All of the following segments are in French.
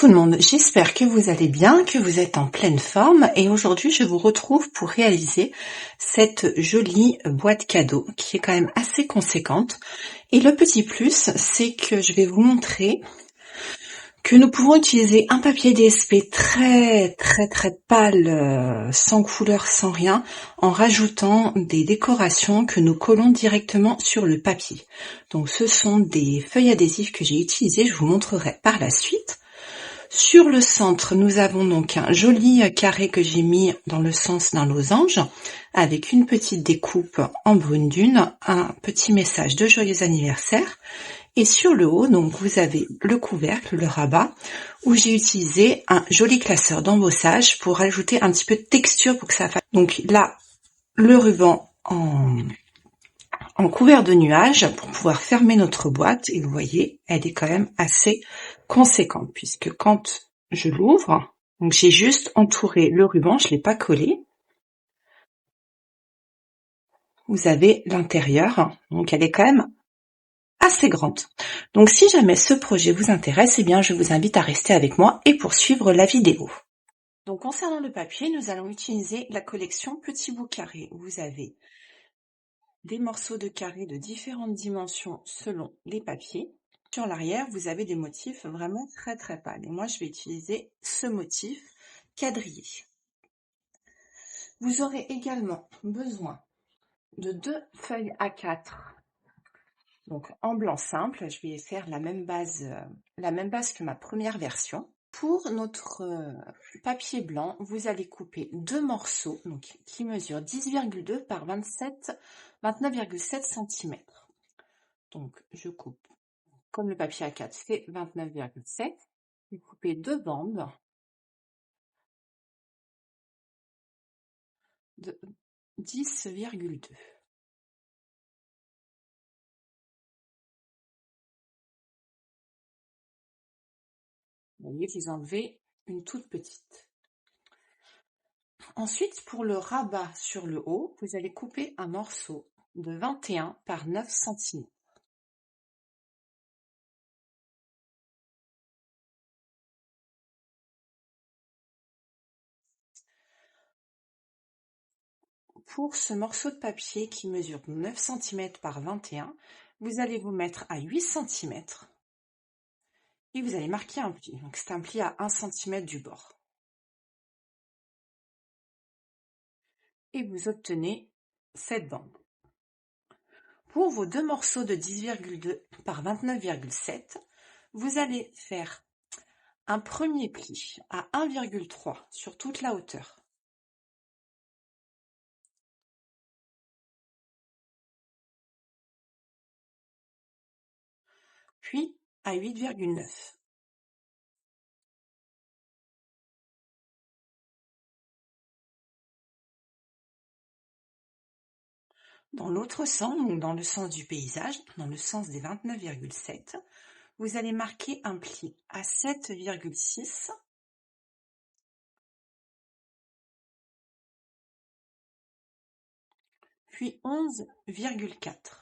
tout le monde, j'espère que vous allez bien, que vous êtes en pleine forme et aujourd'hui je vous retrouve pour réaliser cette jolie boîte cadeau qui est quand même assez conséquente. Et le petit plus, c'est que je vais vous montrer que nous pouvons utiliser un papier DSP très pâle, sans couleur, sans rien, en rajoutant des décorations que nous collons directement sur le papier. Donc ce sont des feuilles adhésives que j'ai utilisées, je vous montrerai par la suite. Sur le centre, nous avons donc un joli carré que j'ai mis dans le sens d'un losange, avec une petite découpe en brune dune, un petit message de joyeux anniversaire. Et sur le haut, donc vous avez le couvercle, le rabat, où j'ai utilisé un joli classeur d'embossage pour ajouter un petit peu de texture pour que ça fasse. Donc là, le ruban en couvert de nuages pour pouvoir fermer notre boîte. Et vous voyez, elle est quand même assez conséquente puisque quand je l'ouvre, donc j'ai juste entouré le ruban, je l'ai pas collé. Vous avez l'intérieur, donc elle est quand même assez grande. Donc si jamais ce projet vous intéresse, eh bien je vous invite à rester avec moi et poursuivre la vidéo. Donc concernant le papier, nous allons utiliser la collection Petit Bout Carré. Vous avez des morceaux de carré de différentes dimensions selon les papiers. Sur l'arrière, vous avez des motifs vraiment très pâles. Et moi, je vais utiliser ce motif quadrillé. Vous aurez également besoin de 2 feuilles A4. Donc en blanc simple, je vais faire la même base que ma première version. Pour notre papier blanc, vous allez couper 2 morceaux donc, qui mesurent 10,2 par 29,7 cm. Donc je coupe, comme le papier A4 fait 29,7, vous coupez 2 bandes de 10,2. Vous voyez que vous enlevez une toute petite. Ensuite, pour le rabat sur le haut, vous allez couper un morceau de 21 par 9 cm. Pour ce morceau de papier qui mesure 9 cm par 21, vous allez vous mettre à 8 cm et vous allez marquer un pli. Donc c'est un pli à 1 cm du bord. Et vous obtenez cette bande. Pour vos 2 morceaux de 10,2 par 29,7, vous allez faire un premier pli à 1,3 sur toute la hauteur. Puis à 8,9. Dans l'autre sens, donc dans le sens du paysage, dans le sens des 29,7, vous allez marquer un pli à 7,6 puis 11,4.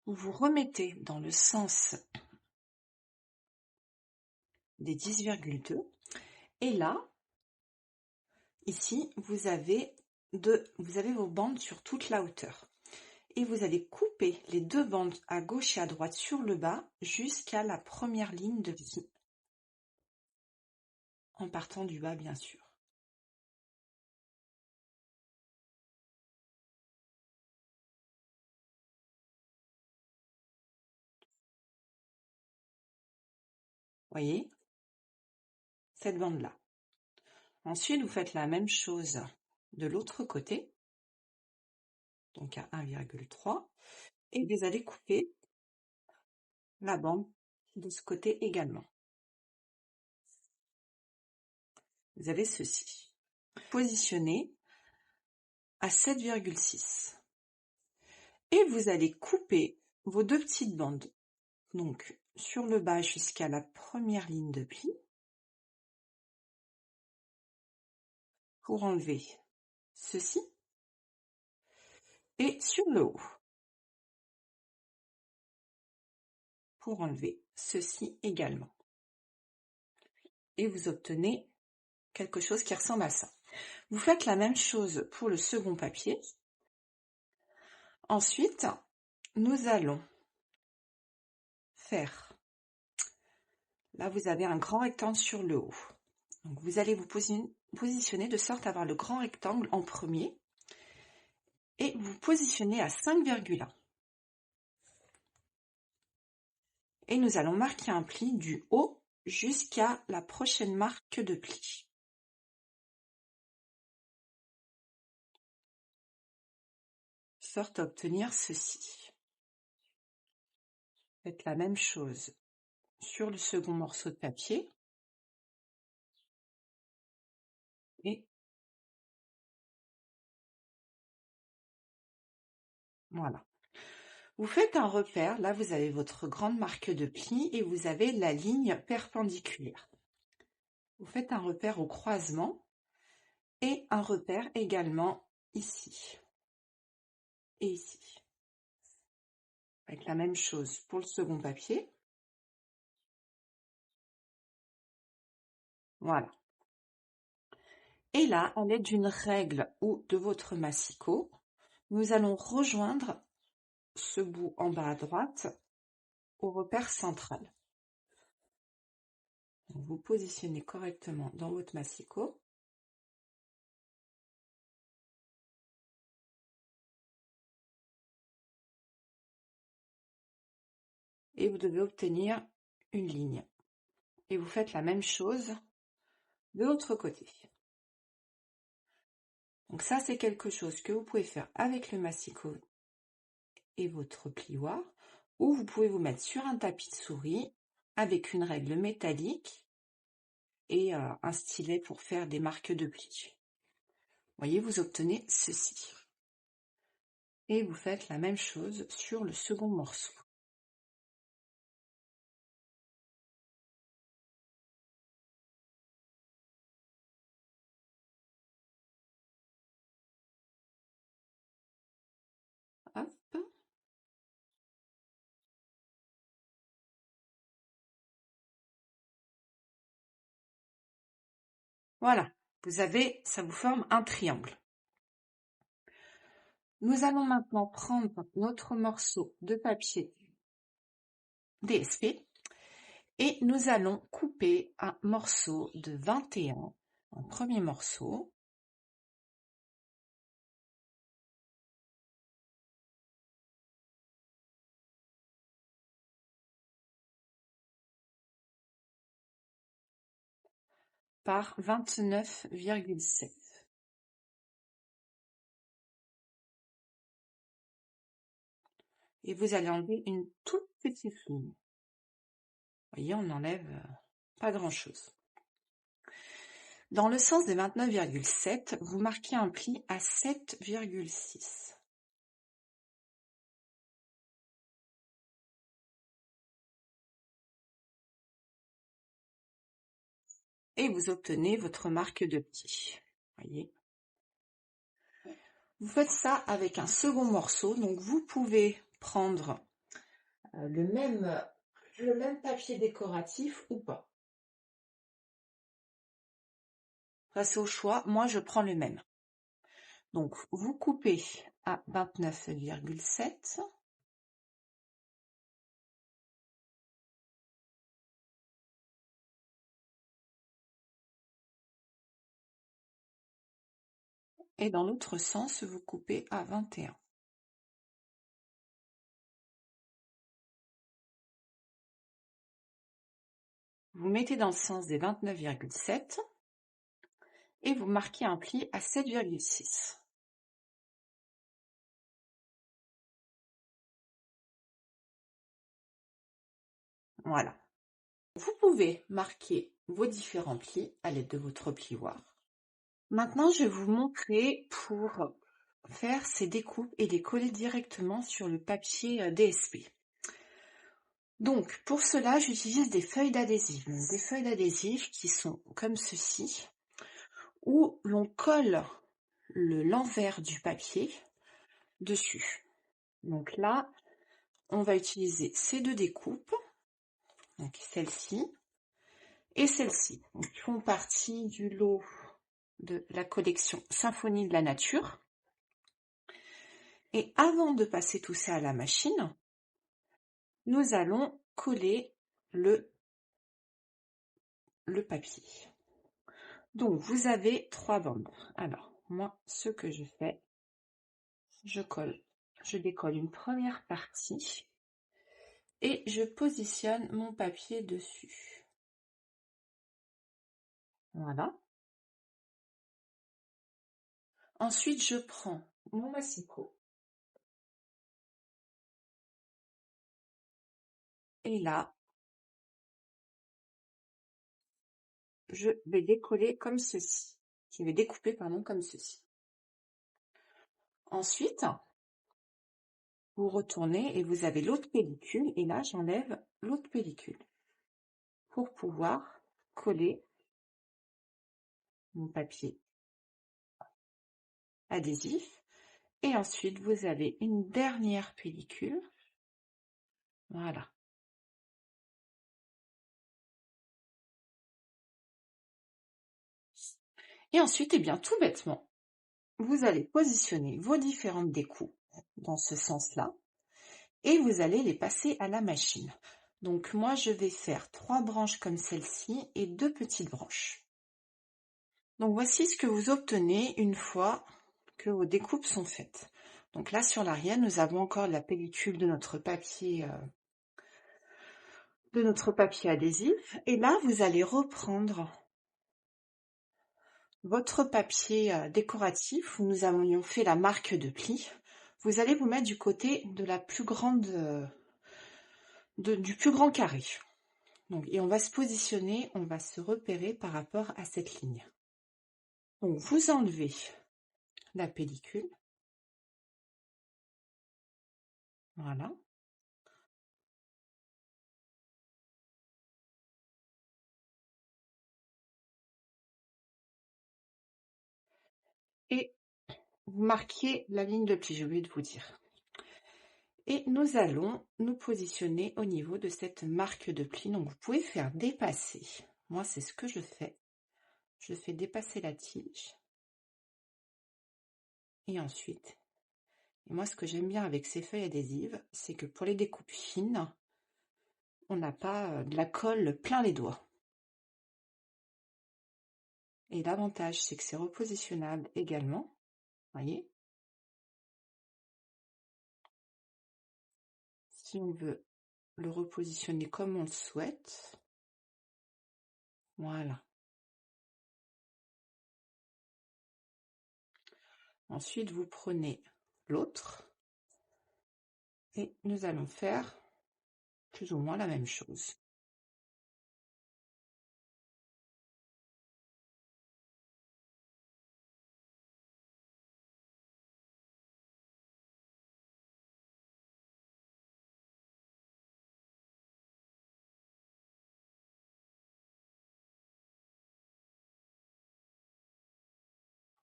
Vous remettez dans le sens des 10,2 et là, ici, vous avez vos bandes sur toute la hauteur. Et vous allez couper les 2 bandes à gauche et à droite sur le bas jusqu'à la première ligne de pli, en partant du bas bien sûr. Voyez cette bande-là. Ensuite, vous faites la même chose de l'autre côté, donc à 1,3, et vous allez couper la bande de ce côté également. Vous avez ceci. Positionné à 7,6. Et vous allez couper vos 2 petites bandes, donc sur le bas jusqu'à la première ligne de pli, pour enlever ceci et sur le haut pour enlever ceci également. Et vous obtenez quelque chose qui ressemble à ça. Vous faites la même chose pour le second papier. Ensuite, nous allons faire, là vous avez un grand rectangle sur le haut. Donc vous allez vous positionner de sorte à avoir le grand rectangle en premier et vous positionnez à 5,1. Et nous allons marquer un pli du haut jusqu'à la prochaine marque de pli. De sorte à obtenir ceci. Faites la même chose sur le second morceau de papier. Et voilà. Vous faites un repère, là vous avez votre grande marque de pli et vous avez la ligne perpendiculaire. Vous faites un repère au croisement et un repère également ici et ici. Avec la même chose pour le second papier. Voilà. Et là, à l'aide d'une règle ou de votre massicot, nous allons rejoindre ce bout en bas à droite au repère central. Vous positionnez correctement dans votre massicot. Et vous devez obtenir une ligne. Et vous faites la même chose de l'autre côté. Donc ça, c'est quelque chose que vous pouvez faire avec le massicot et votre plioir, ou vous pouvez vous mettre sur un tapis de souris avec une règle métallique et un stylet pour faire des marques de pli. Vous voyez, vous obtenez ceci. Et vous faites la même chose sur le second morceau. Hop. Voilà, vous avez, ça vous forme un triangle. Nous allons maintenant prendre notre morceau de papier DSP et nous allons couper un morceau de 21, un premier morceau. Par 29,7. Et vous allez enlever une toute petite ligne. Vous voyez, on enlève pas grand-chose. Dans le sens des 29,7, vous marquez un pli à 7,6. Et vous obtenez votre marque de pli. Voyez. Vous faites ça avec un second morceau, donc vous pouvez prendre le même papier décoratif ou pas. Ça c'est au choix, moi je prends le même. Donc vous coupez à 29,7. Et dans l'autre sens, vous coupez à 21. Vous mettez dans le sens des 29,7 et vous marquez un pli à 7,6. Voilà. Vous pouvez marquer vos différents plis à l'aide de votre plioir. Maintenant, je vais vous montrer pour faire ces découpes et les coller directement sur le papier DSP. Donc, pour cela, j'utilise des feuilles d'adhésif. Des feuilles d'adhésif qui sont comme ceci, où l'on colle l'envers du papier dessus. Donc là, on va utiliser ces deux découpes, donc celle-ci et celle-ci, qui font partie du lot de la collection Symphonie de la nature. Et avant de passer tout ça à la machine, nous allons coller le papier. Donc vous avez 3 bandes. Alors moi, ce que je fais, je décolle une première partie et je positionne mon papier dessus. Voilà. Ensuite, je prends mon massicot et là, je vais décoller comme ceci. Je vais découper, pardon, comme ceci. Ensuite, vous retournez et vous avez l'autre pellicule et là, j'enlève l'autre pellicule pour pouvoir coller mon papier adhésif. Et ensuite, vous avez une dernière pellicule. Voilà. Et ensuite, eh bien, tout bêtement, vous allez positionner vos différentes découpes dans ce sens-là et vous allez les passer à la machine. Donc moi, je vais faire 3 branches comme celle-ci et 2 petites branches. Donc voici ce que vous obtenez une fois que vos découpes sont faites. Donc là, sur l'arrière, nous avons encore la pellicule de notre papier adhésif. Et là, vous allez reprendre votre papier décoratif où nous avions fait la marque de pli. Vous allez vous mettre du côté de la plus grande, du plus grand carré. Donc, et on va se positionner, on va se repérer par rapport à cette ligne. Donc vous enlevez la pellicule. Voilà. Et vous marquez la ligne de pli, j'ai oublié de vous dire. Et nous allons nous positionner au niveau de cette marque de pli. Donc vous pouvez faire dépasser. Moi, c'est ce que je fais. Je fais dépasser la tige. Et ensuite, et moi, ce que j'aime bien avec ces feuilles adhésives, c'est que pour les découpes fines, on n'a pas de la colle plein les doigts. Et l'avantage, c'est que c'est repositionnable également. Voyez, si on veut le repositionner comme on le souhaite, voilà. Ensuite, vous prenez l'autre et nous allons faire plus ou moins la même chose.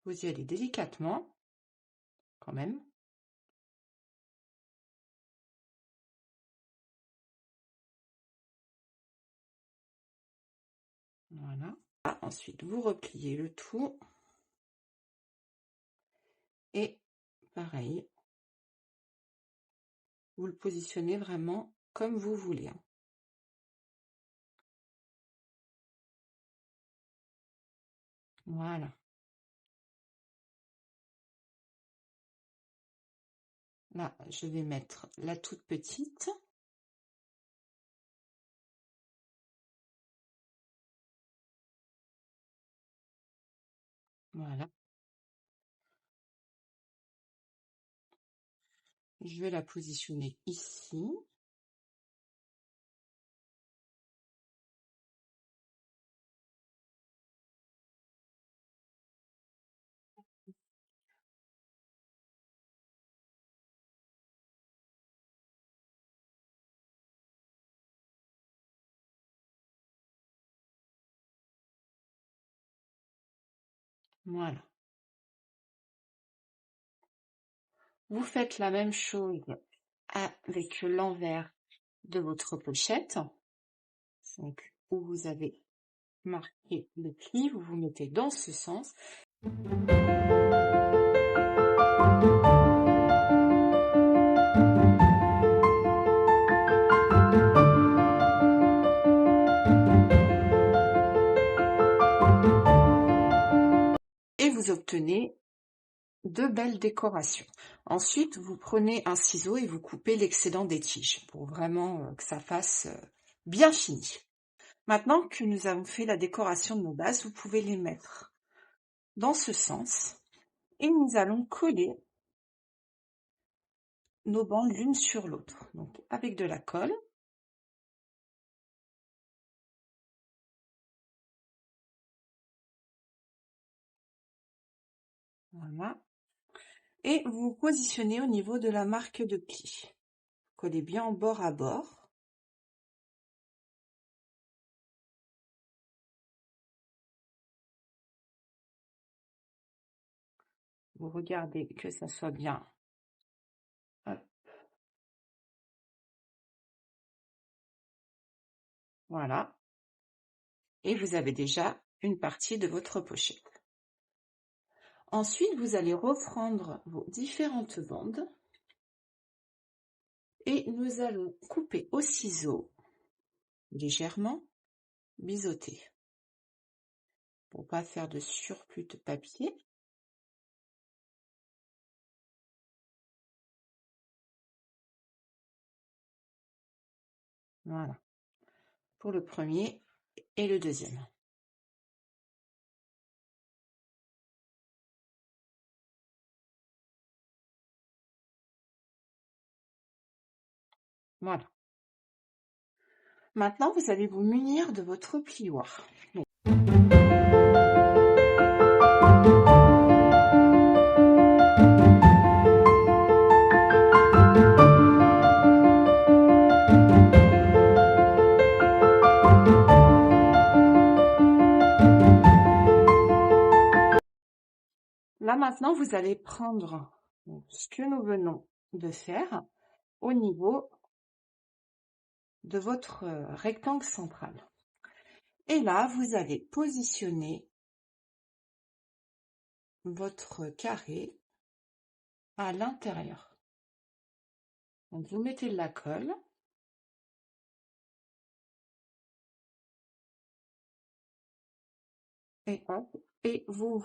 Vous y allez délicatement, quand même. Voilà. Ensuite, vous repliez le tout. Et pareil, vous le positionnez vraiment comme vous voulez. Voilà. Là, je vais mettre la toute petite. Voilà. Je vais la positionner ici. Voilà. Vous faites la même chose avec l'envers de votre pochette. Donc, où vous avez marqué le pli, vous vous mettez dans ce sens. Et vous obtenez de belles décorations. Ensuite, vous prenez un ciseau et vous coupez l'excédent des tiges pour vraiment que ça fasse bien fini. Maintenant que nous avons fait la décoration de nos bases, vous pouvez les mettre dans ce sens et nous allons coller nos bandes l'une sur l'autre. Donc avec de la colle. Voilà. Et vous vous positionnez au niveau de la marque de pli. Collez bien en bord à bord. Vous regardez que ça soit bien. Hop. Voilà. Et vous avez déjà une partie de votre pochette. Ensuite, vous allez reprendre vos différentes bandes et nous allons couper au ciseau légèrement biseauté pour pas faire de surplus de papier. Voilà, pour le premier et le deuxième. Voilà. Maintenant, vous allez vous munir de votre plioir. Donc, là, maintenant, vous allez prendre ce que nous venons de faire au niveau de votre rectangle central. Et là, vous allez positionner votre carré à l'intérieur. Donc, vous mettez de la colle. Et hop, et vous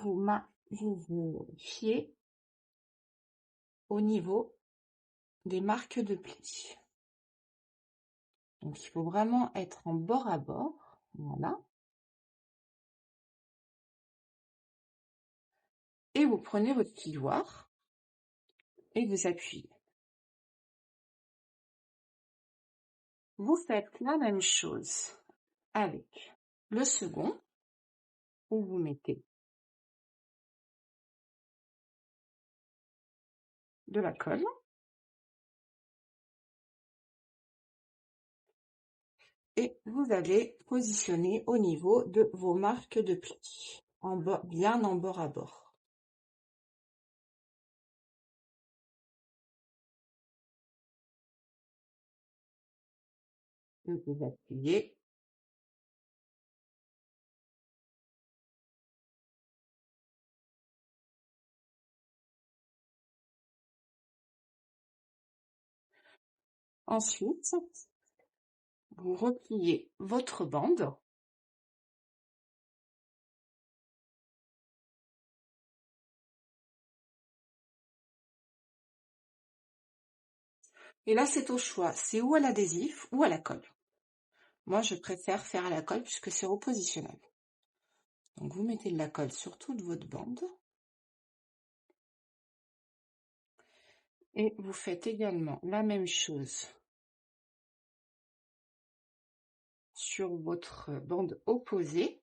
vous fiez au niveau des marques de pli. Donc, il faut vraiment être en bord à bord. Voilà. Et vous prenez votre plioir et vous appuyez. Vous faites la même chose avec le second, où vous mettez de la colle. Et vous allez positionner au niveau de vos marques de pli, bien en bord à bord. Vous appuyez. Ensuite, vous repliez votre bande. Et là, c'est au choix. C'est ou à l'adhésif ou à la colle. Moi, je préfère faire à la colle puisque c'est repositionnel. Donc, vous mettez de la colle sur toute votre bande. Et vous faites également la même chose sur votre bande opposée.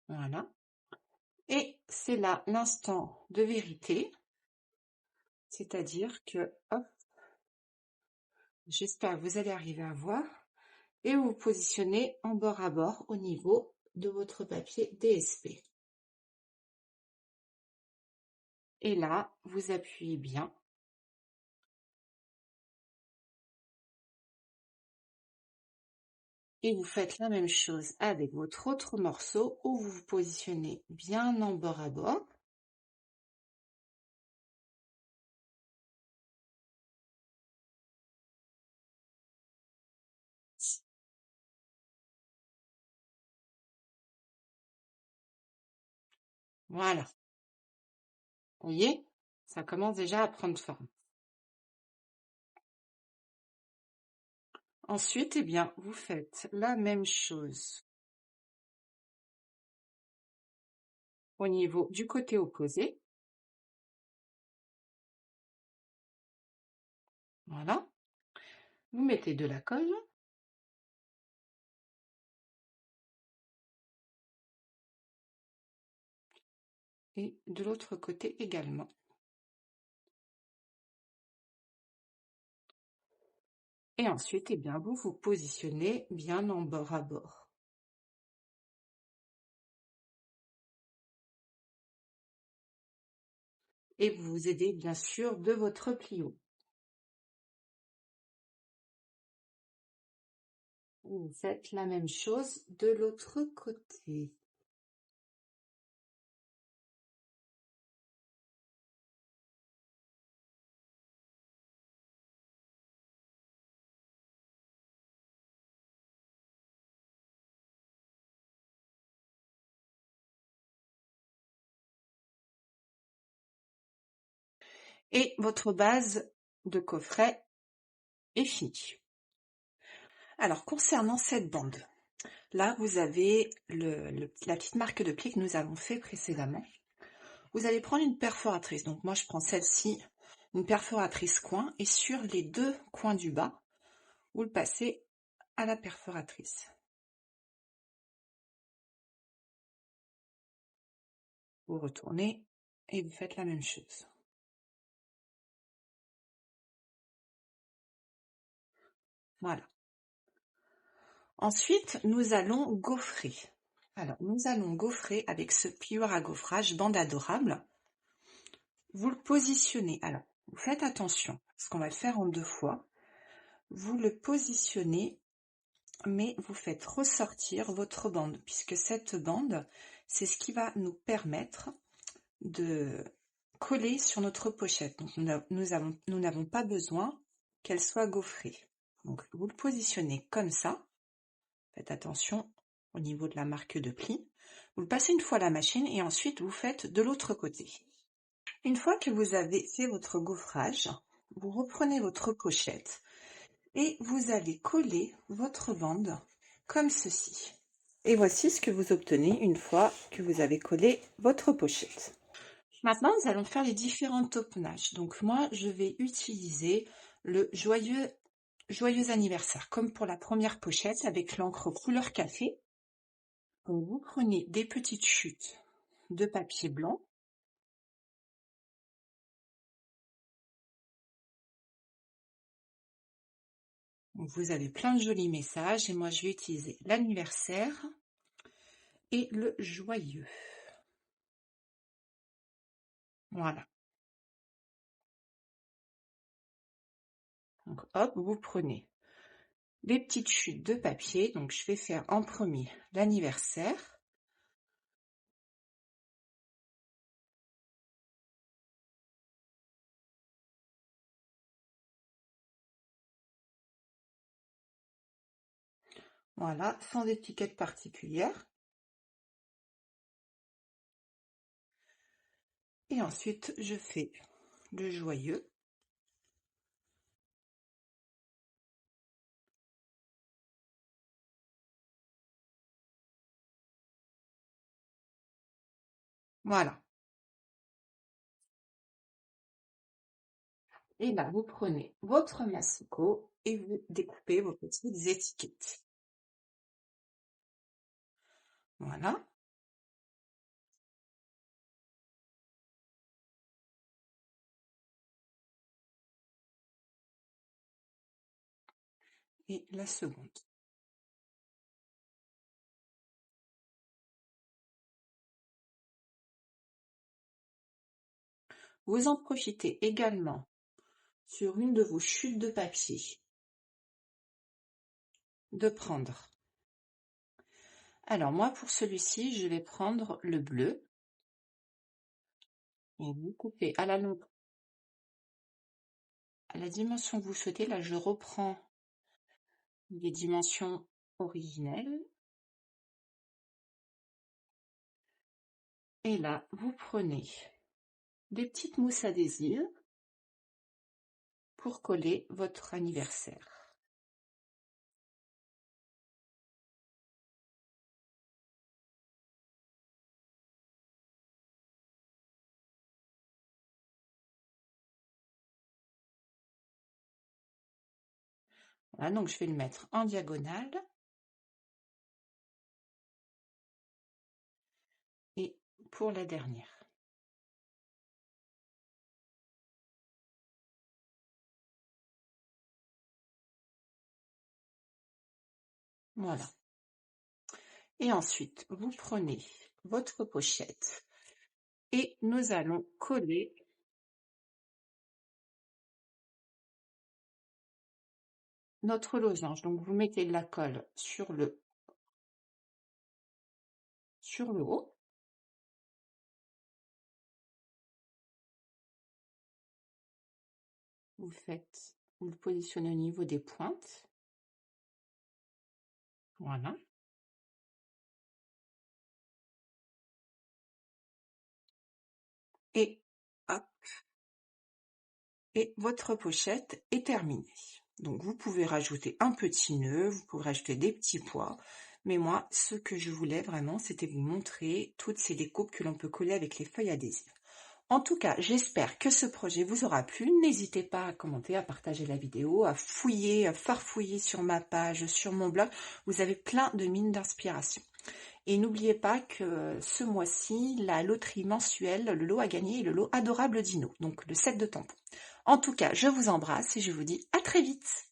Voilà. Et c'est là l'instant de vérité. C'est-à-dire que, hop, j'espère que vous allez arriver à voir. Et vous positionnez en bord à bord au niveau de votre papier DSP. Et là, vous appuyez bien. Et vous faites la même chose avec votre autre morceau où vous vous positionnez bien en bord à bord. Voilà. Vous voyez, ça commence déjà à prendre forme. Ensuite, eh bien, vous faites la même chose au niveau du côté opposé. Voilà. Vous mettez de la colle. Et de l'autre côté également. Et ensuite, eh bien, vous vous positionnez bien en bord à bord. Et vous vous aidez bien sûr de votre plio. Vous faites la même chose de l'autre côté. Et votre base de coffret est finie. Alors, concernant cette bande, là, vous avez la petite marque de pli que nous avons fait précédemment. Vous allez prendre une perforatrice. Donc, moi, je prends celle-ci, une perforatrice coin. Et sur les deux coins du bas, vous le passez à la perforatrice. Vous retournez et vous faites la même chose. Voilà. Ensuite, nous allons gaufrer. Alors, nous allons gaufrer avec ce plieur à gaufrage bande adorable. Vous le positionnez. Alors, vous faites attention, parce qu'on va le faire en 2 fois. Vous le positionnez, mais vous faites ressortir votre bande, puisque cette bande, c'est ce qui va nous permettre de coller sur notre pochette. Donc, nous n'avons pas besoin qu'elle soit gaufrée. Donc, vous le positionnez comme ça. Faites attention au niveau de la marque de pli. Vous le passez une fois à la machine et ensuite vous faites de l'autre côté. Une fois que vous avez fait votre gaufrage, vous reprenez votre pochette et vous allez coller votre bande comme ceci. Et voici ce que vous obtenez une fois que vous avez collé votre pochette. Maintenant, nous allons faire les différents topenages. Donc moi, je vais utiliser le joyeux anniversaire, comme pour la première pochette avec l'encre couleur café. Donc vous prenez des petites chutes de papier blanc. Donc vous avez plein de jolis messages et moi je vais utiliser l'anniversaire et le joyeux. Voilà. Donc hop, vous prenez des petites chutes de papier. Donc je vais faire en premier l'anniversaire. Voilà, sans étiquette particulière. Et ensuite, je fais le joyeux. Voilà. Et là, vous prenez votre massicot et vous découpez vos petites étiquettes. Voilà. Et la seconde. Vous en profitez également sur une de vos chutes de papier de prendre. Alors moi pour celui-ci, je vais prendre le bleu. Et vous coupez à la dimension que vous souhaitez. Là, je reprends les dimensions originelles. Et là, vous prenez des petites mousses adhésives pour coller votre anniversaire. Voilà, donc je vais le mettre en diagonale. Et pour la dernière. Voilà. Et ensuite, vous prenez votre pochette et nous allons coller notre losange. Donc, vous mettez de la colle sur le haut. Vous le positionnez au niveau des pointes. Voilà. Et hop. Et votre pochette est terminée. Donc vous pouvez rajouter un petit nœud, vous pouvez rajouter des petits pois, mais moi ce que je voulais vraiment c'était vous montrer toutes ces découpes que l'on peut coller avec les feuilles adhésives. En tout cas, j'espère que ce projet vous aura plu. N'hésitez pas à commenter, à partager la vidéo, à fouiller, à farfouiller sur ma page, sur mon blog. Vous avez plein de mines d'inspiration. Et n'oubliez pas que ce mois-ci, la loterie mensuelle, le lot à gagner est le lot Adorable Dino, donc le set de tampons. En tout cas, je vous embrasse et je vous dis à très vite.